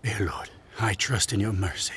Dear Lord, I trust in your mercy.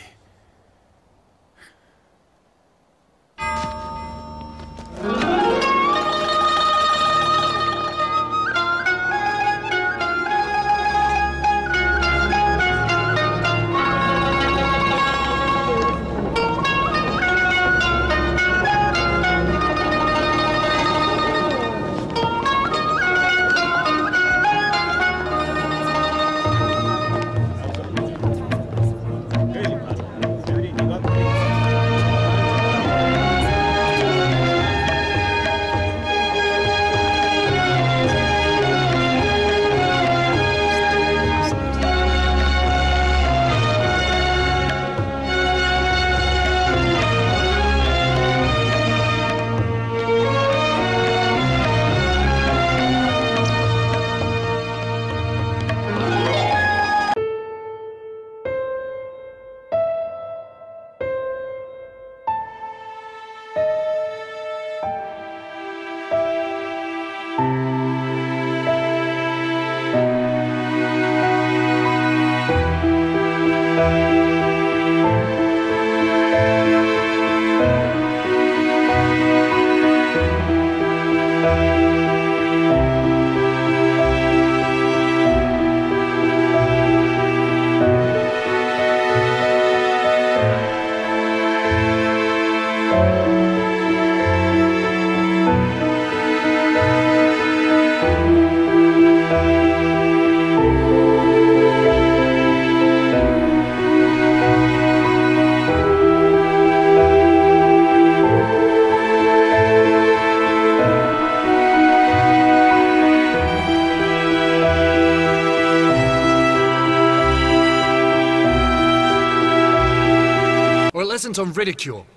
Lessons on ridicule.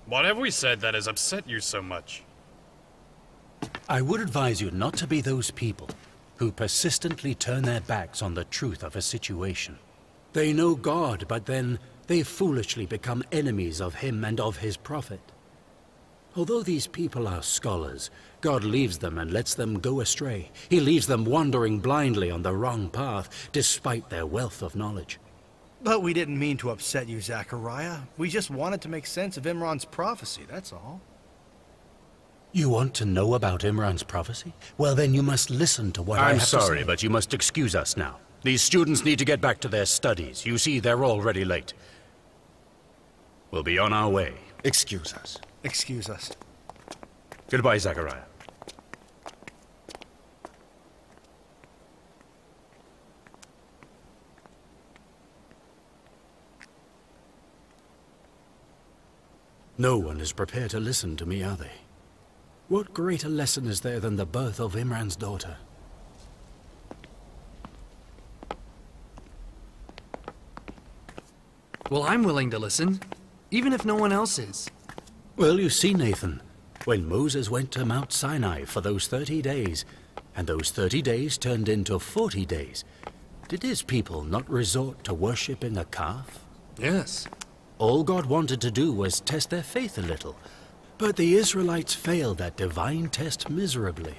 What have we said that has upset you so much? I would advise you not to be those people who persistently turn their backs on the truth of a situation. They know God, but then they foolishly become enemies of Him and of His Prophet. Although these people are scholars, God leaves them and lets them go astray. He leaves them wandering blindly on the wrong path, despite their wealth of knowledge. But we didn't mean to upset you, Zakariya. We just wanted to make sense of Imran's prophecy, that's all. You want to know about Imran's prophecy? Well, then you must listen to what I have to say. I'm sorry, but you must excuse us now. These students need to get back to their studies. You see, they're already late. We'll be on our way. Excuse us. Excuse us. Goodbye, Zakariya. No one is prepared to listen to me, are they? What greater lesson is there than the birth of Imran's daughter? Well, I'm willing to listen, even if no one else is. Well, you see, Nathan, when Moses went to Mount Sinai for those 30 days, and those 30 days turned into 40 days, did his people not resort to worshipping a calf? Yes. All God wanted to do was test their faith a little, but the Israelites failed that divine test miserably.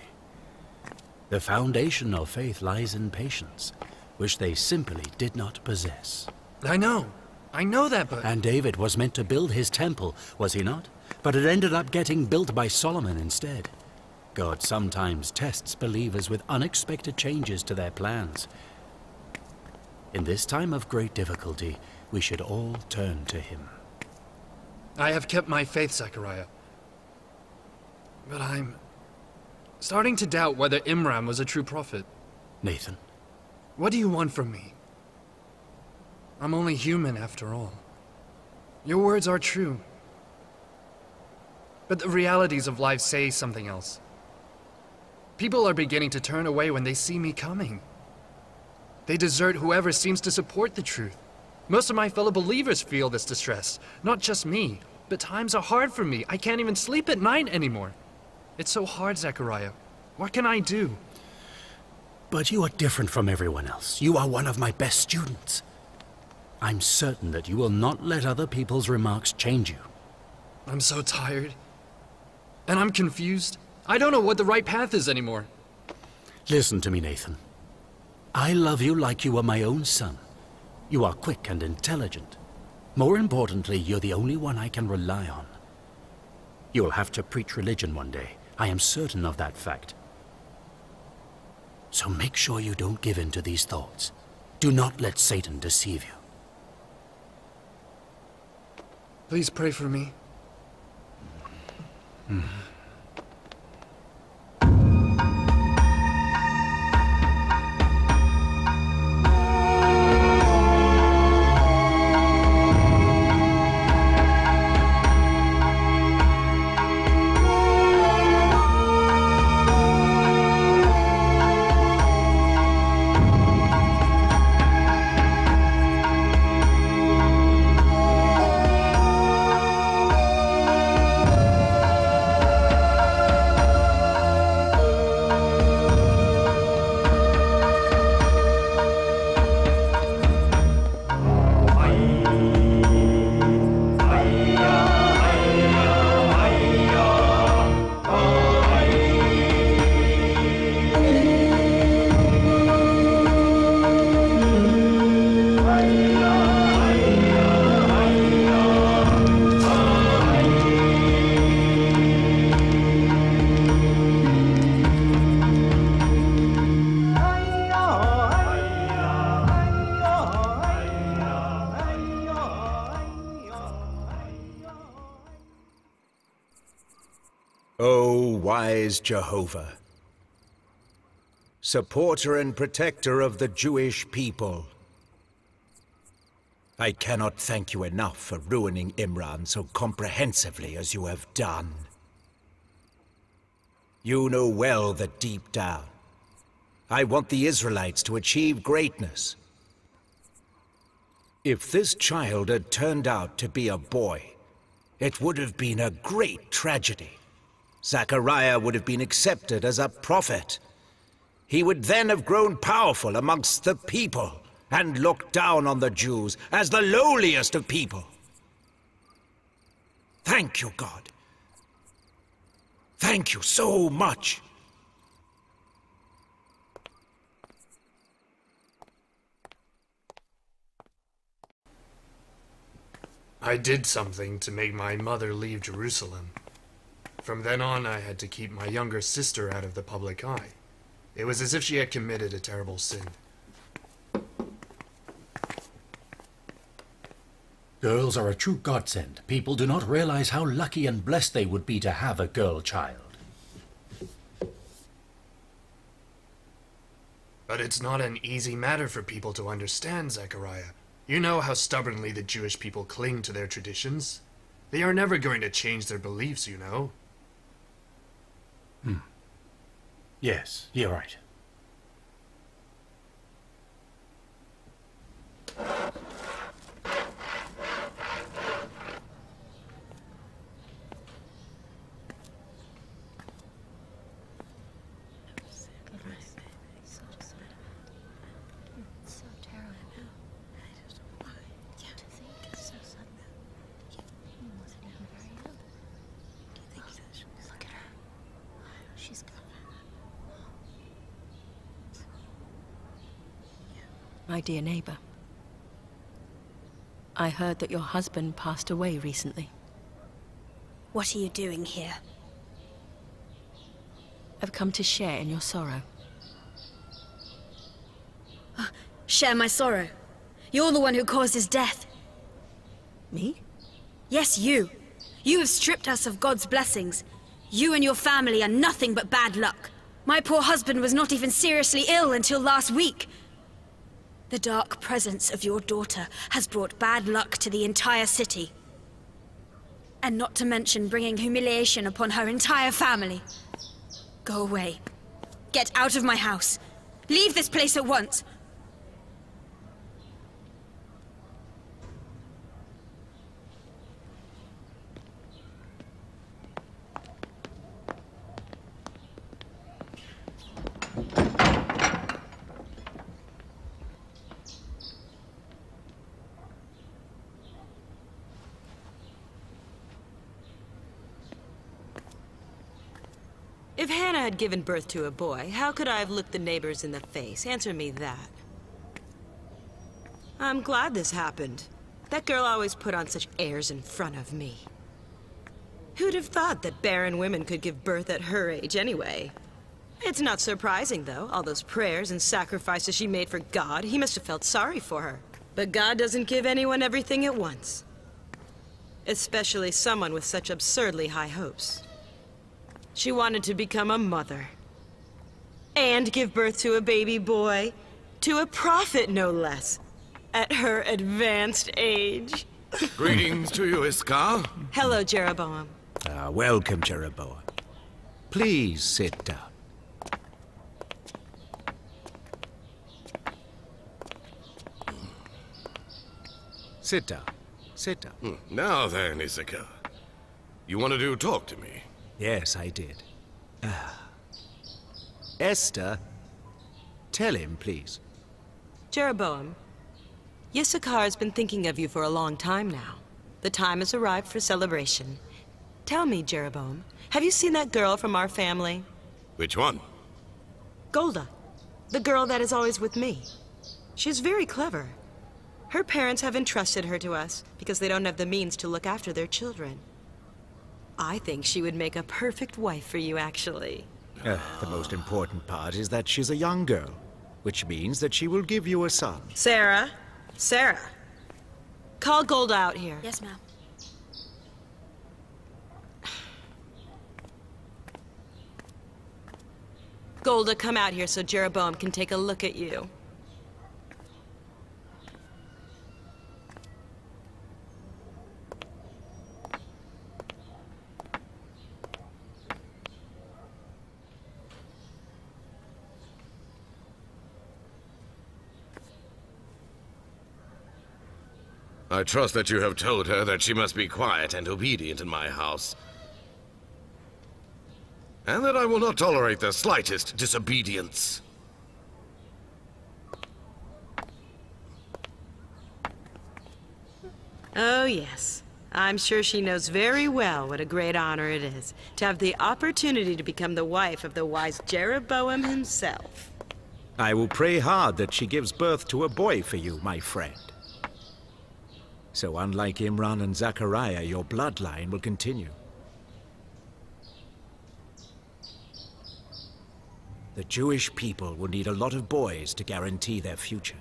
The foundation of faith lies in patience, which they simply did not possess. I know that, but... And David was meant to build his temple, was he not? But it ended up getting built by Solomon instead. God sometimes tests believers with unexpected changes to their plans. In this time of great difficulty, we should all turn to Him. I have kept my faith, Zakariya. But I'm starting to doubt whether Imran was a true prophet. Nathan. What do you want from me? I'm only human after all. Your words are true. But the realities of life say something else. People are beginning to turn away when they see me coming. They desert whoever seems to support the truth. Most of my fellow believers feel this distress, not just me. But times are hard for me. I can't even sleep at night anymore. It's so hard, Zakariya. What can I do? But you are different from everyone else. You are one of my best students. I'm certain that you will not let other people's remarks change you. I'm so tired. And I'm confused. I don't know what the right path is anymore. Listen to me, Nathan. I love you like you were my own son. You are quick and intelligent. More importantly, you're the only one I can rely on. You'll have to preach religion one day. I am certain of that fact. So make sure you don't give in to these thoughts. Do not let Satan deceive you. Please pray for me. O wise Jehovah, supporter and protector of the Jewish people, I cannot thank you enough for ruining Imran so comprehensively as you have done. You know well that deep down, I want the Israelites to achieve greatness. If this child had turned out to be a boy, it would have been a great tragedy. Zakaria would have been accepted as a prophet. He would then have grown powerful amongst the people and looked down on the Jews as the lowliest of people. Thank you, God. Thank you so much. I did something to make my mother leave Jerusalem. From then on, I had to keep my younger sister out of the public eye. It was as if she had committed a terrible sin. Girls are a true godsend. People do not realize how lucky and blessed they would be to have a girl child. But it's not an easy matter for people to understand, Zakaria. You know how stubbornly the Jewish people cling to their traditions. They are never going to change their beliefs, you know. Yes, you're right. My dear neighbor, I heard that your husband passed away recently. What are you doing here? I've come to share in your sorrow. Share my sorrow. You're the one who caused his death. Me? Yes, you. You have stripped us of God's blessings. You and your family are nothing but bad luck. My poor husband was not even seriously ill until last week. The dark presence of your daughter has brought bad luck to the entire city. And not to mention bringing humiliation upon her entire family. Go away. Get out of my house. Leave this place at once. If Hannah had given birth to a boy, how could I have looked the neighbors in the face? Answer me that. I'm glad this happened. That girl always put on such airs in front of me. Who'd have thought that barren women could give birth at her age anyway? It's not surprising, though. All those prayers and sacrifices she made for God, he must have felt sorry for her. But God doesn't give anyone everything at once. Especially someone with such absurdly high hopes. She wanted to become a mother. And give birth to a baby boy. To a prophet, no less. At her advanced age. Greetings to you, Iskar. Hello, Jeroboam. Welcome, Jeroboam. Please sit down. Sit down. Sit down. Now then, Issachar. You wanted to talk to me? Yes, I did. Esther, tell him, please. Jeroboam, Yissachar's been thinking of you for a long time now. The time has arrived for celebration. Tell me, Jeroboam, have you seen that girl from our family? Which one? Golda, the girl that is always with me. She's very clever. Her parents have entrusted her to us because they don't have the means to look after their children. I think she would make a perfect wife for you, actually. The most important part is that she's a young girl, which means that she will give you a son. Sarah? Sarah. Call Golda out here. Yes, ma'am. Golda, come out here so Jeroboam can take a look at you. I trust that you have told her that she must be quiet and obedient in my house. And that I will not tolerate the slightest disobedience. Oh, yes. I'm sure she knows very well what a great honor it is to have the opportunity to become the wife of the wise Jeroboam himself. I will pray hard that she gives birth to a boy for you, my friend. So unlike Imran and Zakariya, your bloodline will continue. The Jewish people will need a lot of boys to guarantee their future.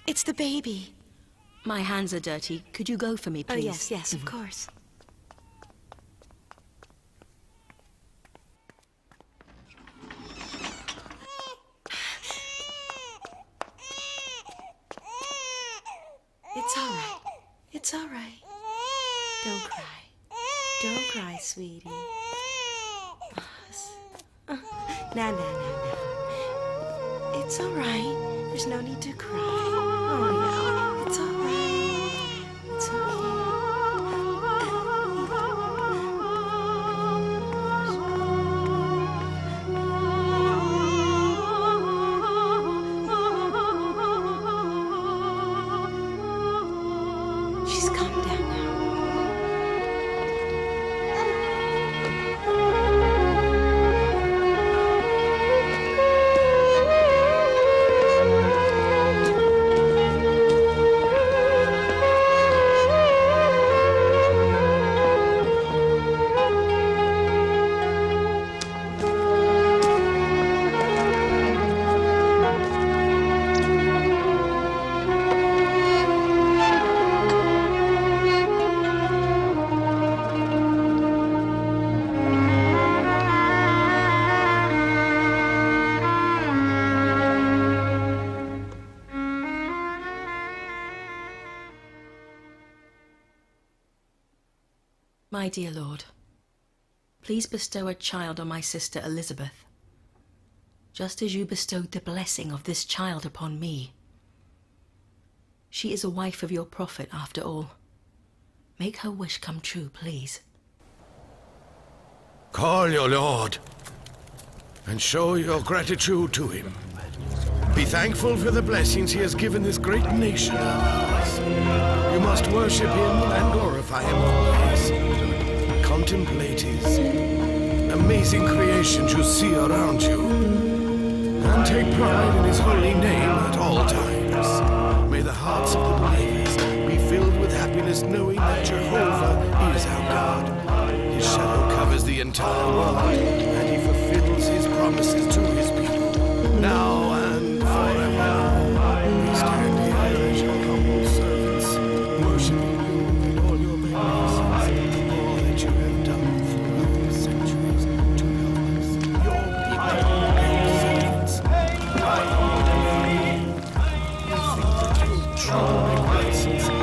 It's the baby. My hands are dirty. Could you go for me, please? Oh, yes, yes, of course. It's all right. It's all right. Don't cry. Don't cry, sweetie. Now, now, now, now. It's all right. There's no need to cry. Oh, no. It's all right. It's okay. She's calmed down now. My dear Lord, please bestow a child on my sister Elizabeth, just as you bestowed the blessing of this child upon me. She is a wife of your prophet, after all. Make her wish come true, please. Call your lord. and show your gratitude to him. Be thankful for the blessings he has given this great nation of ours. You must worship him and glorify him always. Contemplate his amazing creations you see around you, and take pride in his holy name at all times. May the hearts of the believers be filled with happiness knowing that Jehovah is our God. His shadow covers the entire world, and he fulfills his promises to his people, now and forever. We stand here as your humble servants, worshiping you in all your magnificence, all that you have done throughout the centuries to help us, your people and servants. We think that your true magnificence has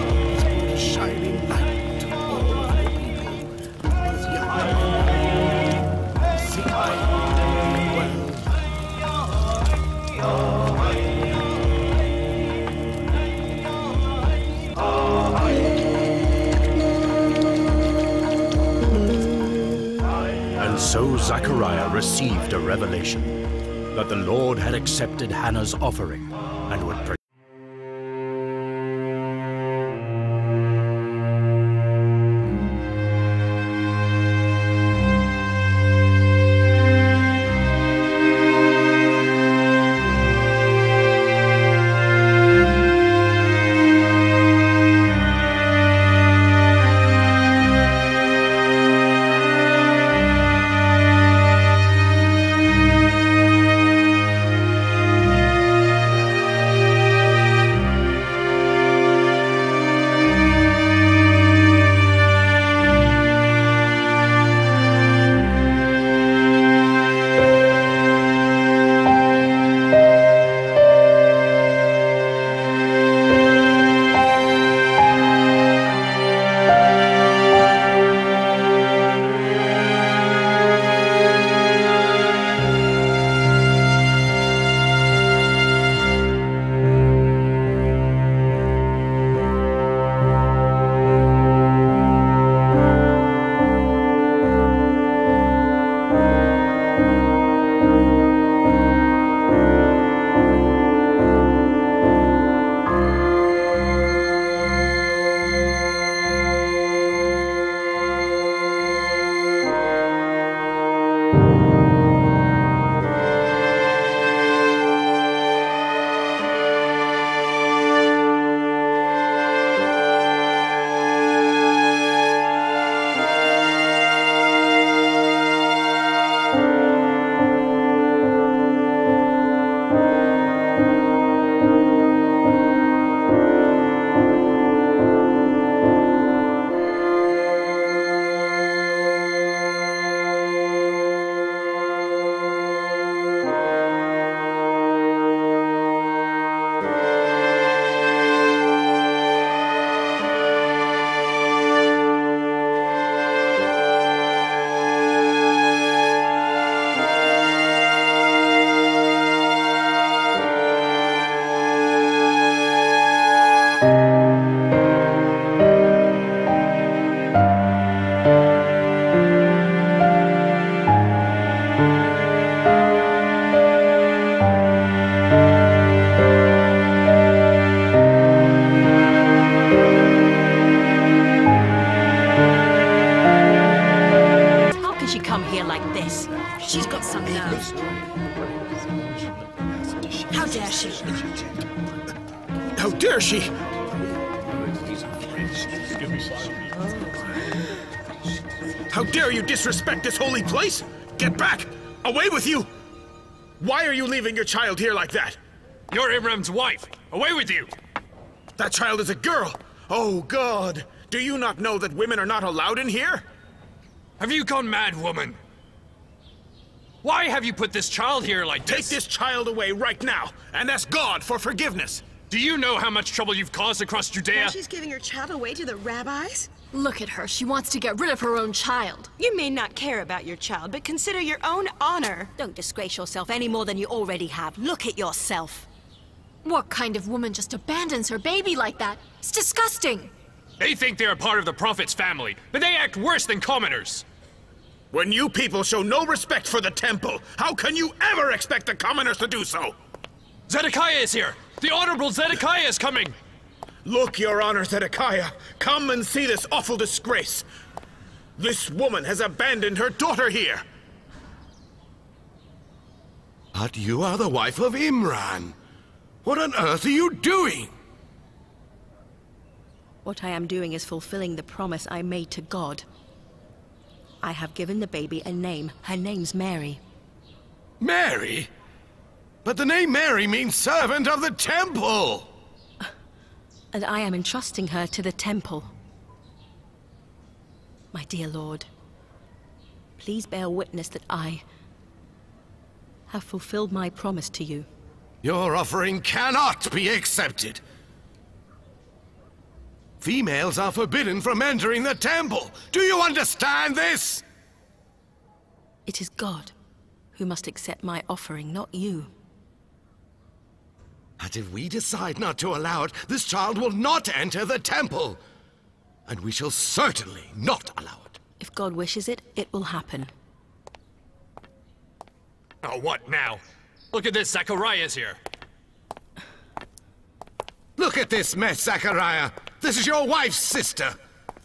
brought a shining light to all of your people, both young and old. Sing well. And so Zakaria received a revelation that the Lord had accepted Hannah's offering and would She's got some nerve. How dare she? How dare she? How dare you disrespect this holy place? Get back! Away with you! Why are you leaving your child here like that? You're Imran's wife! Away with you! That child is a girl! Oh, God! Do you not know that women are not allowed in here? Have you gone mad, woman? Why have you put this child here like this? Take this child away right now, and ask God for forgiveness! Do you know how much trouble you've caused across Judea? Now she's giving her child away to the rabbis? Look at her. She wants to get rid of her own child. You may not care about your child, but consider your own honor. Don't disgrace yourself any more than you already have. Look at yourself. What kind of woman just abandons her baby like that? It's disgusting. They think they're a part of the Prophet's family, but they act worse than commoners. When you people show no respect for the temple, how can you ever expect the commoners to do so? Zedekiah is here! The Honourable Zedekiah is coming! Look, Your Honor, Zedekiah. Come and see this awful disgrace. This woman has abandoned her daughter here. But you are the wife of Imran. What on earth are you doing? What I am doing is fulfilling the promise I made to God. I have given the baby a name. Her name's Mary. Mary? But the name Mary means servant of the temple! And I am entrusting her to the temple. My dear Lord, please bear witness that I have fulfilled my promise to you. Your offering cannot be accepted. Females are forbidden from entering the temple. Do you understand this? It is God who must accept my offering, not you. But if we decide not to allow it, this child will not enter the temple. And we shall certainly not allow it. If God wishes it, it will happen. Oh, what now? Look at this, Zakariya's here. Look at this mess, Zakariya. This is your wife's sister.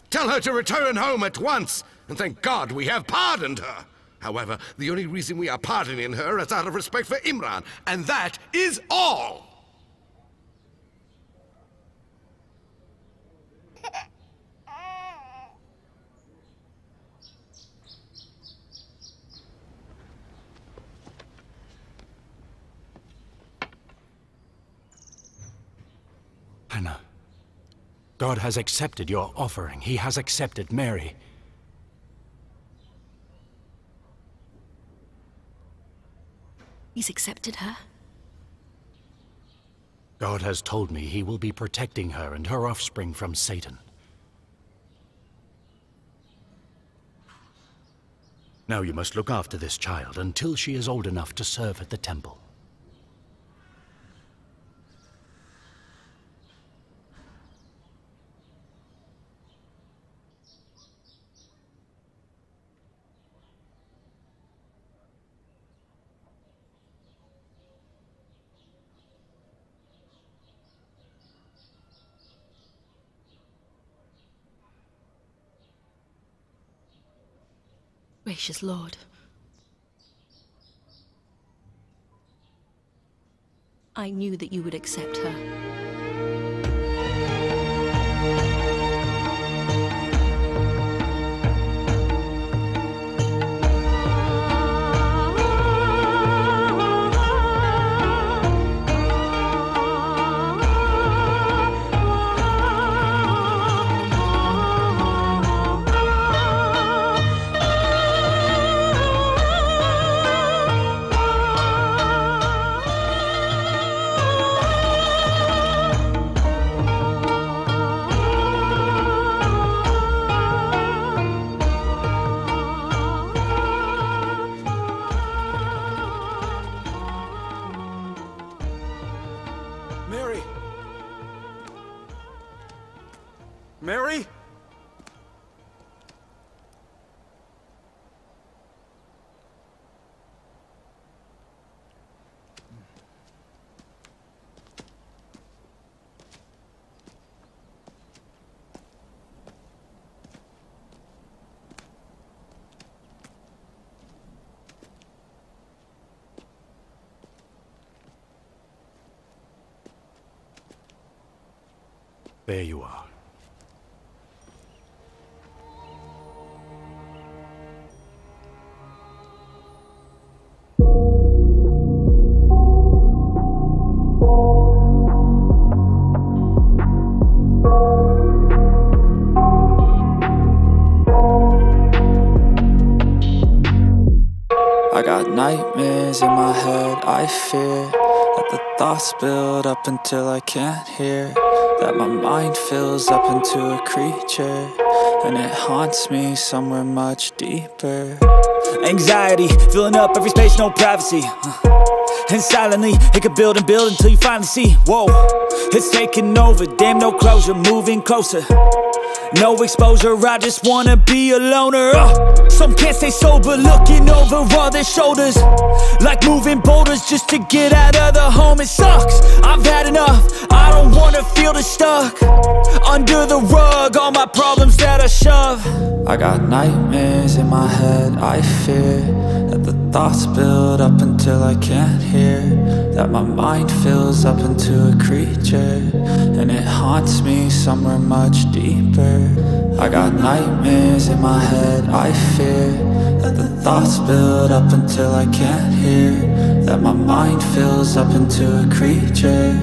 Tell her to return home at once, and thank God we have pardoned her. However, the only reason we are pardoning her is out of respect for Imran, and that is all. Hannah, God has accepted your offering. He has accepted Mary. He's accepted her? God has told me he will be protecting her and her offspring from Satan. Now you must look after this child until she is old enough to serve at the temple. Gracious Lord, I knew that you would accept her. Mary? There you are. I got nightmares in my head, I fear that the thoughts build up until I can't hear, that my mind fills up into a creature, and it haunts me somewhere much deeper. Anxiety, filling up every space, no privacy. And silently, it could build and build until you finally see, whoa, it's taking over, damn no closure, moving closer. No exposure, I just wanna be a loner. Some can't stay sober, looking over all their shoulders, like moving boulders just to get out of the home. It sucks, I've had enough, I don't wanna feel the stuck under the rug, all my problems that I shove. I got nightmares in my head, I fear that the thoughts build up until I can't hear, that my mind fills up into a creature, and it haunts me somewhere much deeper. I got nightmares in my head, I fear that the thoughts build up until I can't hear, that my mind fills up into a creature,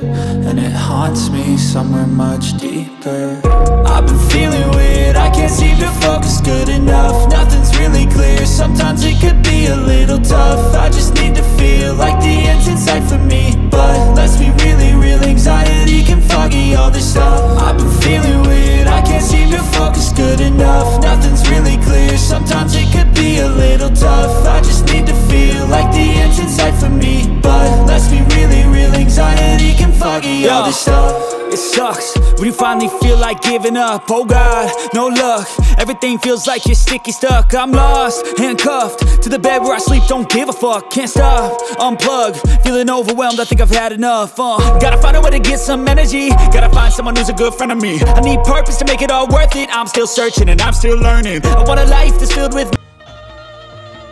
and it haunts me somewhere much deeper. I've been feeling weird, I can't seem to focus good enough, nothing's really clear, sometimes it could be a little tough. I just need to feel like the end's in sight for me, but let's be really real, anxiety can foggy all this stuff. I've been feeling weird, I can't seem to focus good enough, nothing's really clear, sometimes it could be a little tough. I just need to feel like the end's in sight for me, but let's be really real, anxiety can foggy all this stuff. It sucks when you finally feel like giving up. Oh God, no luck, everything feels like you're sticky stuck. I'm lost, handcuffed to the bed where I sleep, don't give a fuck. Can't stop, unplug, feeling overwhelmed, I think I've had enough. Gotta find a way to get some energy, gotta find someone who's a good friend of me. I need purpose to make it all worth it, I'm still searching and I'm still learning. I want a life that's filled with...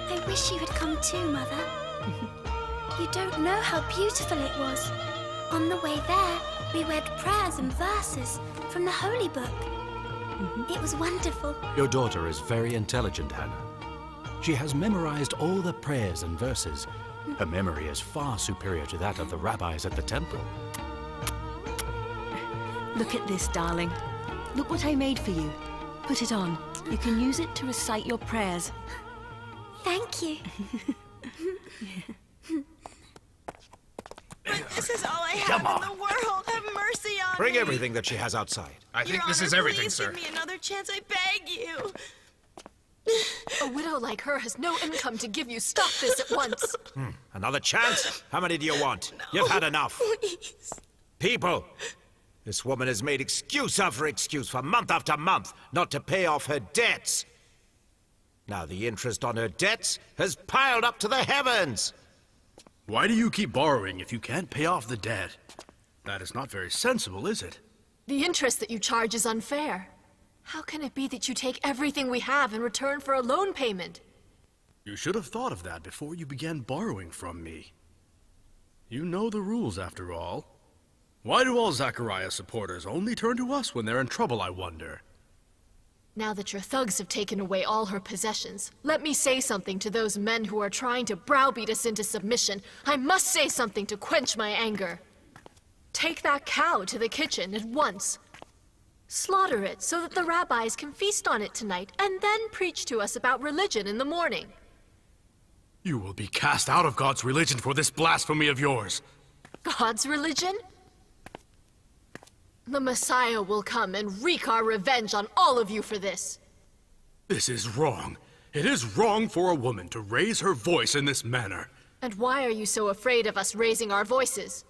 I wish you had come too, Mother. You don't know how beautiful it was. On the way there, we read prayers and verses from the Holy Book. It was wonderful. Your daughter is very intelligent, Hannah. She has memorized all the prayers and verses. Her memory is far superior to that of the rabbis at the temple. Look at this, darling. Look what I made for you. Put it on. You can use it to recite your prayers. Thank you. But this is all I have in the world. Have mercy on me. Bring everything that she has outside. I think this is Honor, everything, please sir. Give me another chance, I beg you. A widow like her has no income to give you. Stop this at once. Another chance? How many do you want? You've had enough. Please. People, this woman has made excuse after excuse for month after month not to pay off her debts. Now the interest on her debts has piled up to the heavens. Why do you keep borrowing if you can't pay off the debt? That is not very sensible, is it? The interest that you charge is unfair. How can it be that you take everything we have in return for a loan payment? You should have thought of that before you began borrowing from me. You know the rules, after all. Why do all Zakariya supporters only turn to us when they're in trouble, I wonder? Now that your thugs have taken away all her possessions, let me say something to those men who are trying to browbeat us into submission. I must say something to quench my anger. Take that cow to the kitchen at once. Slaughter it so that the rabbis can feast on it tonight, and then preach to us about religion in the morning. You will be cast out of God's religion for this blasphemy of yours. God's religion? The Messiah will come and wreak our revenge on all of you for this. This is wrong. It is wrong for a woman to raise her voice in this manner. And why are you so afraid of us raising our voices?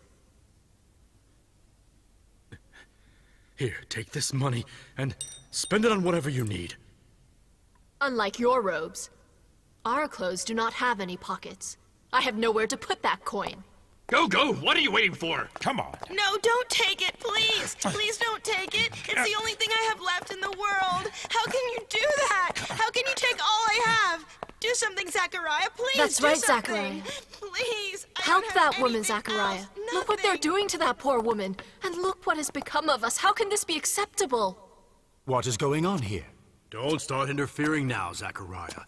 Here, take this money and spend it on whatever you need. Unlike your robes, our clothes do not have any pockets. I have nowhere to put that coin. Go! What are you waiting for? Come on. No, don't take it, please. Please don't take it. It's the only thing I have left in the world. How can you do that? How can you take all I have? Do something, Zakariya, please. That's right, Zakariya. Please. Help that woman, Zakariya. Look what they're doing to that poor woman. And look what has become of us. How can this be acceptable? What is going on here? Don't start interfering now, Zakariya.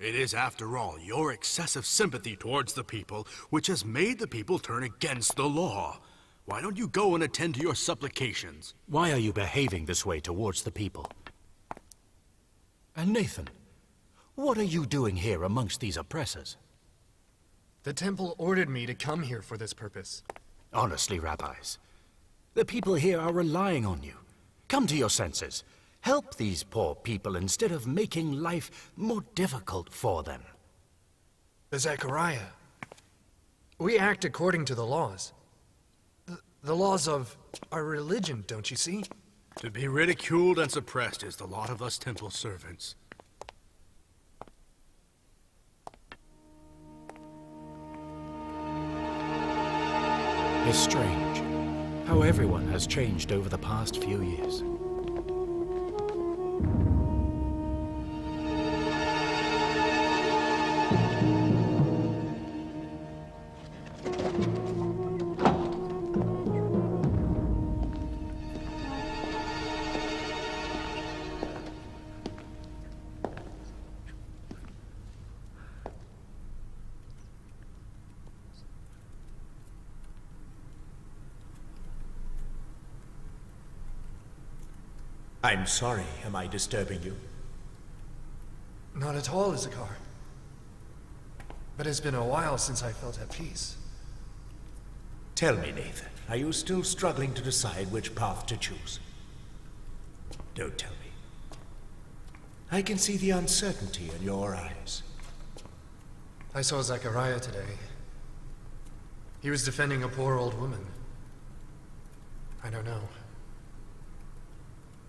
It is, after all, your excessive sympathy towards the people which has made the people turn against the law. Why don't you go and attend to your supplications? Why are you behaving this way towards the people? And Nathan, what are you doing here amongst these oppressors? The temple ordered me to come here for this purpose. Honestly, rabbis, the people here are relying on you. Come to your senses. Help these poor people instead of making life more difficult for them. But Zakariya, we act according to the laws. The laws of our religion, don't you see? To be ridiculed and suppressed is the lot of us temple servants. It's strange how everyone has changed over the past few years. I'm sorry, am I disturbing you? Not at all, Zakar. But it's been a while since I felt at peace. Tell me, Nathan, are you still struggling to decide which path to choose? Don't tell me. I can see the uncertainty in your eyes. I saw Zakariya today. He was defending a poor old woman. I don't know.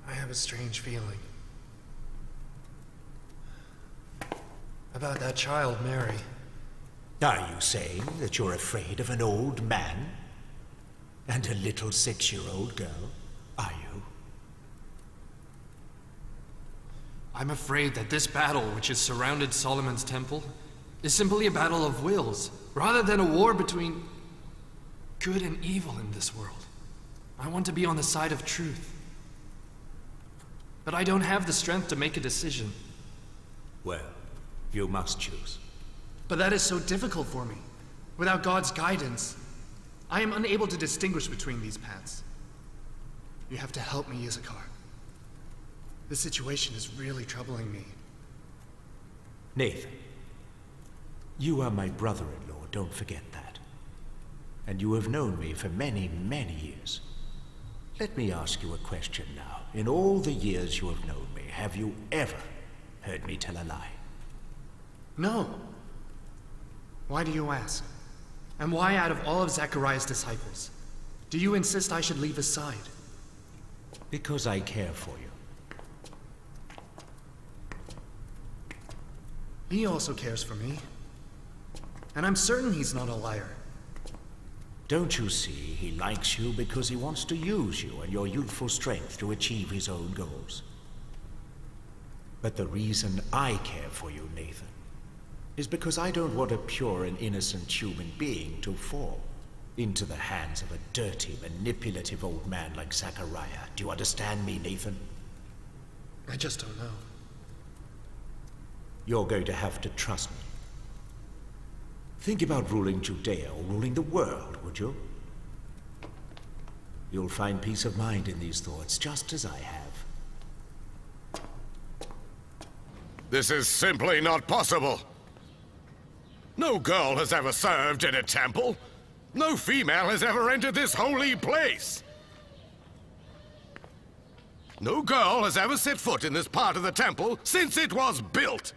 I have a strange feeling. About that child, Mary. Are you saying that you're afraid of an old man? And a little 6-year-old girl? Are you? I'm afraid that this battle which has surrounded Solomon's temple is simply a battle of wills, rather than a war between good and evil in this world. I want to be on the side of truth. But I don't have the strength to make a decision. Well, you must choose. But that is so difficult for me. Without God's guidance, I am unable to distinguish between these paths. You have to help me, Issachar. This situation is really troubling me. Nathan, you are my brother-in-law, don't forget that. And you have known me for many, many years. Let me ask you a question now. In all the years you have known me, have you ever heard me tell a lie? No. Why do you ask? And why out of all of Zakariya's disciples, do you insist I should leave his side? Because I care for you. He also cares for me. And I'm certain he's not a liar. Don't you see, he likes you because he wants to use you and your youthful strength to achieve his own goals. But the reason I care for you, Nathan, is because I don't want a pure and innocent human being to fall into the hands of a dirty, manipulative old man like Zakariya. Do you understand me, Nathan? I just don't know. You're going to have to trust me. Think about ruling Judea or ruling the world, would you? You'll find peace of mind in these thoughts, just as I have. This is simply not possible. No girl has ever served in a temple. No female has ever entered this holy place. No girl has ever set foot in this part of the temple since it was built.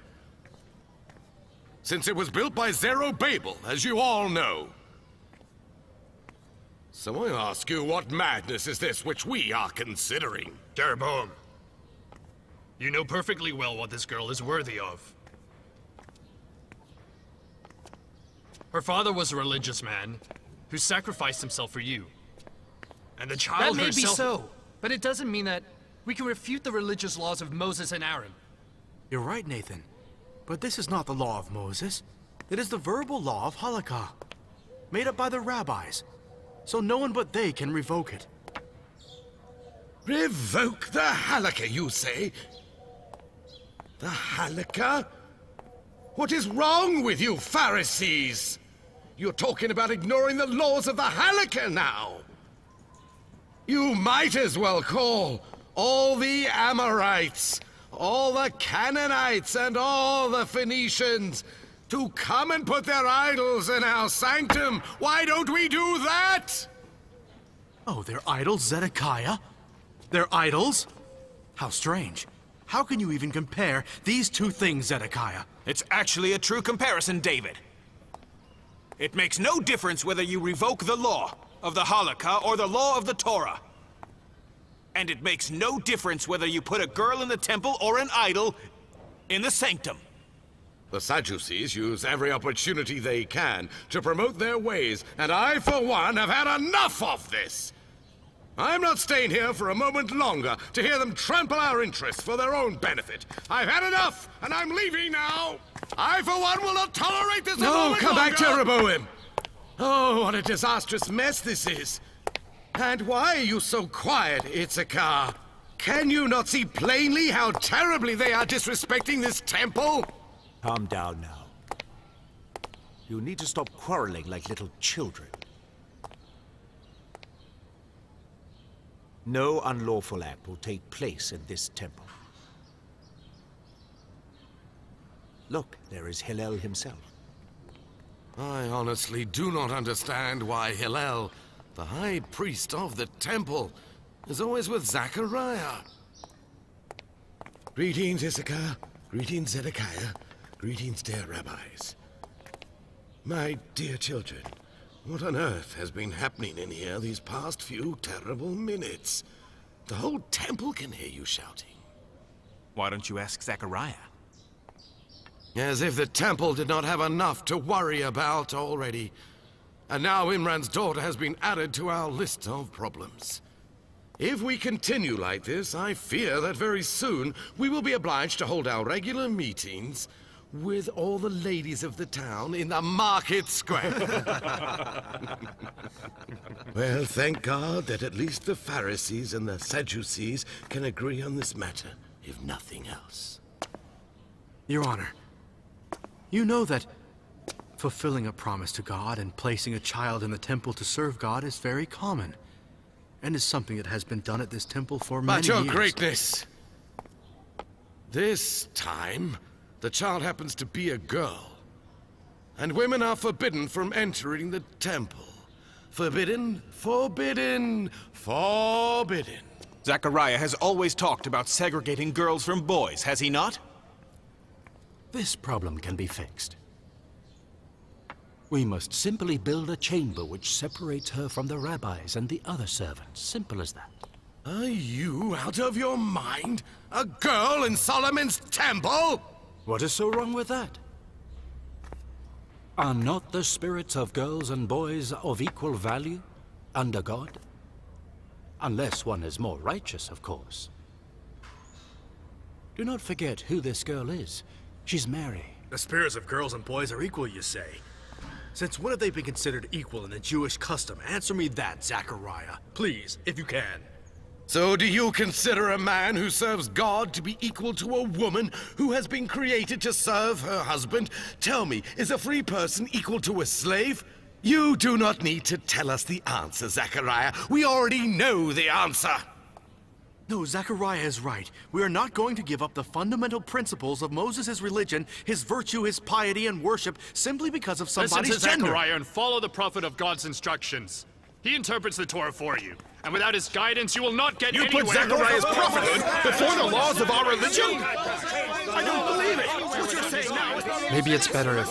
Since it was built by Zerubbabel, as you all know. So I ask you, what madness is this which we are considering? Jeroboam, you know perfectly well what this girl is worthy of. Her father was a religious man who sacrificed himself for you. And the child That may herself... be so, but it doesn't mean that we can refute the religious laws of Moses and Aaron. You're right, Nathan. But this is not the law of Moses. It is the verbal law of halakha, made up by the rabbis, so no one but they can revoke it. Revoke the halakha, you say? The halakha? What is wrong with you, Pharisees? You're talking about ignoring the laws of the halakha now. You might as well call all the Amorites, all the Canaanites, and all the Phoenicians to come and put their idols in our sanctum. Why don't we do that? Oh, their idols, Zedekiah? Their idols? How strange. How can you even compare these two things, Zedekiah? It's actually a true comparison, David. It makes no difference whether you revoke the law of the halakha or the law of the Torah. And it makes no difference whether you put a girl in the temple or an idol in the sanctum. The Sadducees use every opportunity they can to promote their ways, and I, for one, have had enough of this. I'm not staying here for a moment longer to hear them trample our interests for their own benefit. I've had enough, and I'm leaving now. I, for one, will not tolerate this a moment longer. No, come back, Jeroboam. Oh, what a disastrous mess this is. And why are you so quiet, Issachar? Can you not see plainly how terribly they are disrespecting this temple? Calm down now. You need to stop quarreling like little children. No unlawful act will take place in this temple. Look, there is Hillel himself. I honestly do not understand why Hillel, the high priest of the temple, is always with Zakaria. Greetings, Issachar. Greetings, Zedekiah. Greetings, dear rabbis. My dear children, what on earth has been happening in here these past few terrible minutes? The whole temple can hear you shouting. Why don't you ask Zakaria? As if the temple did not have enough to worry about already. And now Imran's daughter has been added to our list of problems. If we continue like this, I fear that very soon we will be obliged to hold our regular meetings with all the ladies of the town in the market square. Well, thank God that at least the Pharisees and the Sadducees can agree on this matter, if nothing else. Your Honor, you know that fulfilling a promise to God and placing a child in the temple to serve God is very common, and is something that has been done at this temple for many years. But your greatness, this time, the child happens to be a girl, and women are forbidden from entering the temple. Forbidden, forbidden, forbidden. Zakaria has always talked about segregating girls from boys, has he not? This problem can be fixed. We must simply build a chamber which separates her from the rabbis and the other servants. Simple as that. Are you out of your mind? A girl in Solomon's temple? What is so wrong with that? Are not the spirits of girls and boys of equal value under God? Unless one is more righteous, of course. Do not forget who this girl is. She's Mary. The spirits of girls and boys are equal, you say? Since when have they been considered equal in the Jewish custom? Answer me that, Zakaria. Please, if you can. So do you consider a man who serves God to be equal to a woman who has been created to serve her husband? Tell me, is a free person equal to a slave? You do not need to tell us the answer, Zakaria. We already know the answer. No, Zakaria is right. We are not going to give up the fundamental principles of Moses' religion, his virtue, his piety, and worship simply because of somebody's Listen to gender. Zakaria and follow the prophet of God's instructions. He interprets the Torah for you, and without his guidance, you will not get anywhere. You put Zakaria's prophethood before the laws of our religion? I don't believe it! What you're saying now is not... Maybe it's better if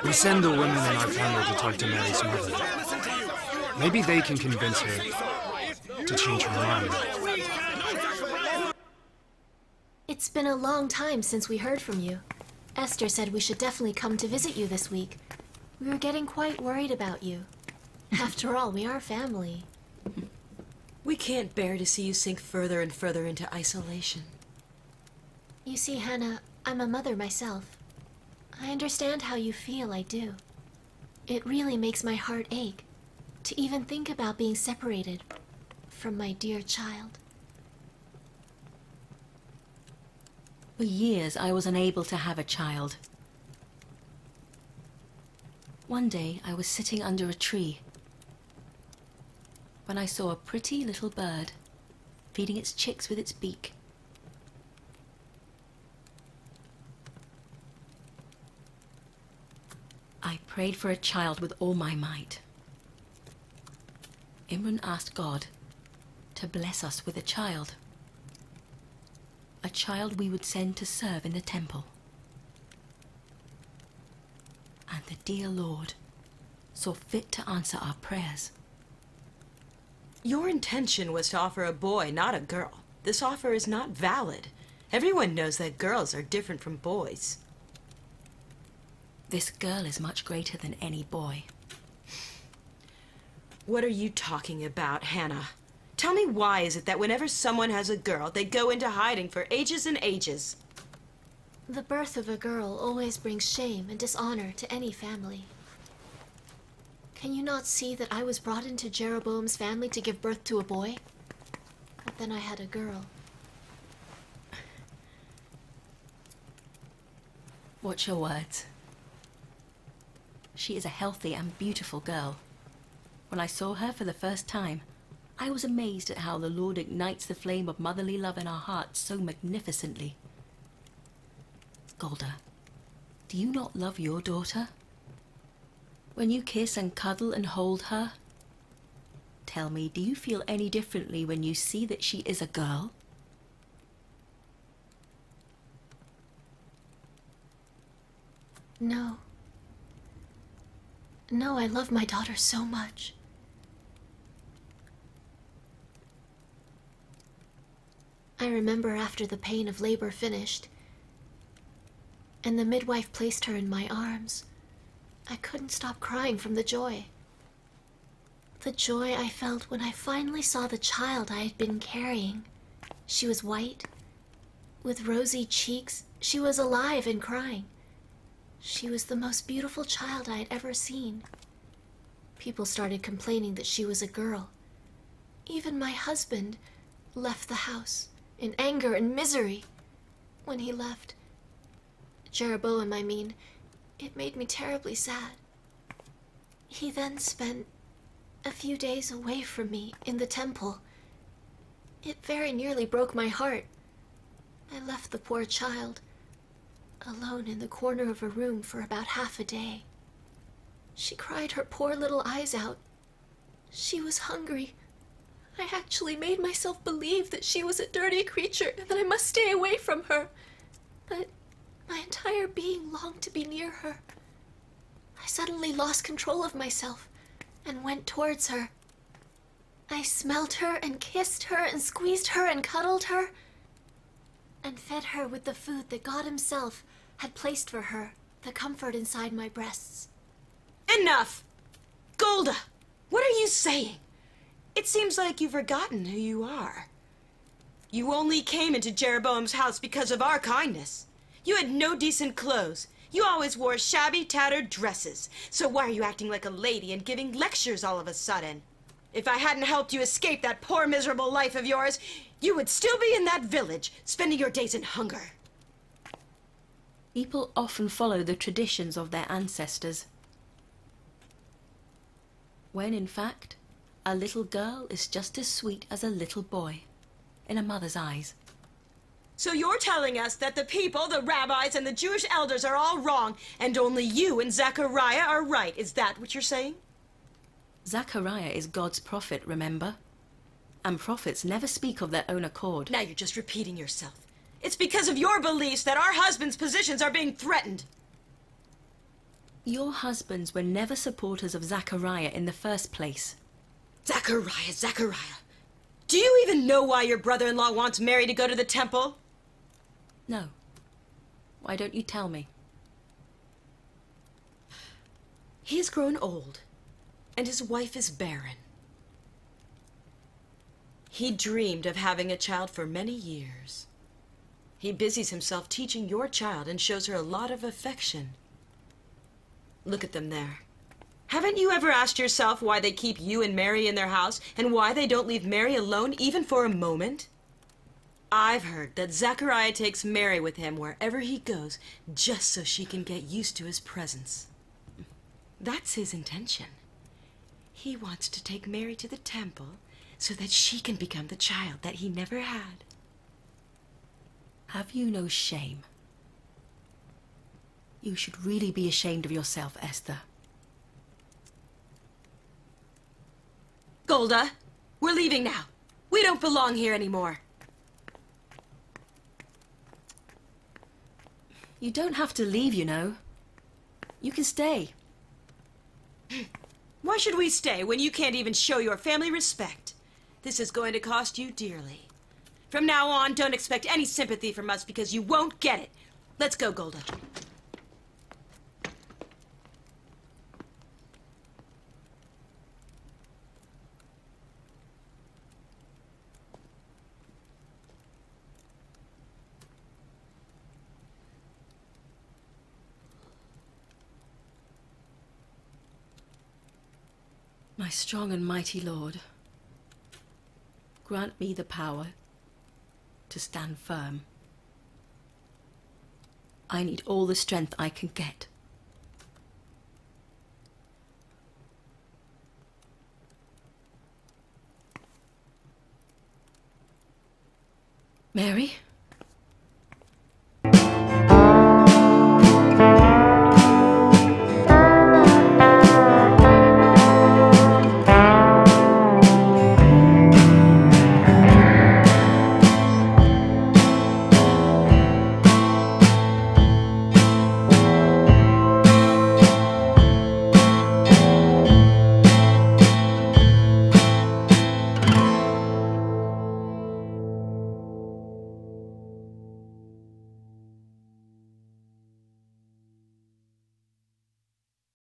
we send the women in our family to talk to Mary's mother. Maybe they can convince her to change her mind. It's been a long time since we heard from you. Esther said we should definitely come to visit you this week. We were getting quite worried about you. After all, we are family. We can't bear to see you sink further and further into isolation. You see, Hannah, I'm a mother myself. I understand how you feel, I do. It really makes my heart ache to even think about being separated from my dear child. For years, I was unable to have a child. One day, I was sitting under a tree when I saw a pretty little bird feeding its chicks with its beak. I prayed for a child with all my might. Imran asked God to bless us with a child we would send to serve in the temple. And the dear Lord saw fit to answer our prayers. Your intention was to offer a boy, not a girl. This offer is not valid. Everyone knows that girls are different from boys. This girl is much greater than any boy. What are you talking about, Hannah? Tell me, why is it that whenever someone has a girl, they go into hiding for ages and ages? The birth of a girl always brings shame and dishonor to any family. Can you not see that I was brought into Jeroboam's family to give birth to a boy? But then I had a girl. Watch your words. She is a healthy and beautiful girl. When I saw her for the first time, I was amazed at how the Lord ignites the flame of motherly love in our hearts so magnificently. Golda, do you not love your daughter? When you kiss and cuddle and hold her, tell me, do you feel any differently when you see that she is a girl? No. No, I love my daughter so much. I remember after the pain of labor finished, and the midwife placed her in my arms, I couldn't stop crying from the joy. The joy I felt when I finally saw the child I had been carrying. She was white, with rosy cheeks. She was alive and crying. She was the most beautiful child I had ever seen. People started complaining that she was a girl. Even my husband left the house in anger and misery. When he left, Jeroboam, I mean, it made me terribly sad. He then spent a few days away from me in the temple. It very nearly broke my heart. I left the poor child alone in the corner of a room for about half a day. She cried her poor little eyes out. She was hungry. I actually made myself believe that she was a dirty creature and that I must stay away from her. But my entire being longed to be near her. I suddenly lost control of myself and went towards her. I smelled her and kissed her and squeezed her and cuddled her and fed her with the food that God Himself had placed for her, the comfort inside my breasts. Enough! Golda, what are you saying? It seems like you've forgotten who you are. You only came into Jeroboam's house because of our kindness. You had no decent clothes. You always wore shabby, tattered dresses. So why are you acting like a lady and giving lectures all of a sudden? If I hadn't helped you escape that poor, miserable life of yours, you would still be in that village, spending your days in hunger. People often follow the traditions of their ancestors, when in fact, a little girl is just as sweet as a little boy in a mother's eyes. So you're telling us that the people, the rabbis, and the Jewish elders are all wrong, and only you and Zakariya are right. Is that what you're saying? Zakariya is God's prophet, remember? And prophets never speak of their own accord. Now you're just repeating yourself. It's because of your beliefs that our husbands' positions are being threatened. Your husbands were never supporters of Zakariya in the first place. Zakariya. Do you even know why your brother-in-law wants Mary to go to the temple? No. Why don't you tell me? He has grown old, and his wife is barren. He dreamed of having a child for many years. He busies himself teaching your child and shows her a lot of affection. Look at them there. Haven't you ever asked yourself why they keep you and Mary in their house, and why they don't leave Mary alone even for a moment? I've heard that Zakariya takes Mary with him wherever he goes, just so she can get used to his presence. That's his intention. He wants to take Mary to the temple so that she can become the child that he never had. Have you no shame? You should really be ashamed of yourself, Esther. Golda, we're leaving now. We don't belong here anymore. You don't have to leave, you know. You can stay. Why should we stay when you can't even show your family respect? This is going to cost you dearly. From now on, don't expect any sympathy from us because you won't get it. Let's go, Golda. My strong and mighty Lord, grant me the power to stand firm. I need all the strength I can get. Mary?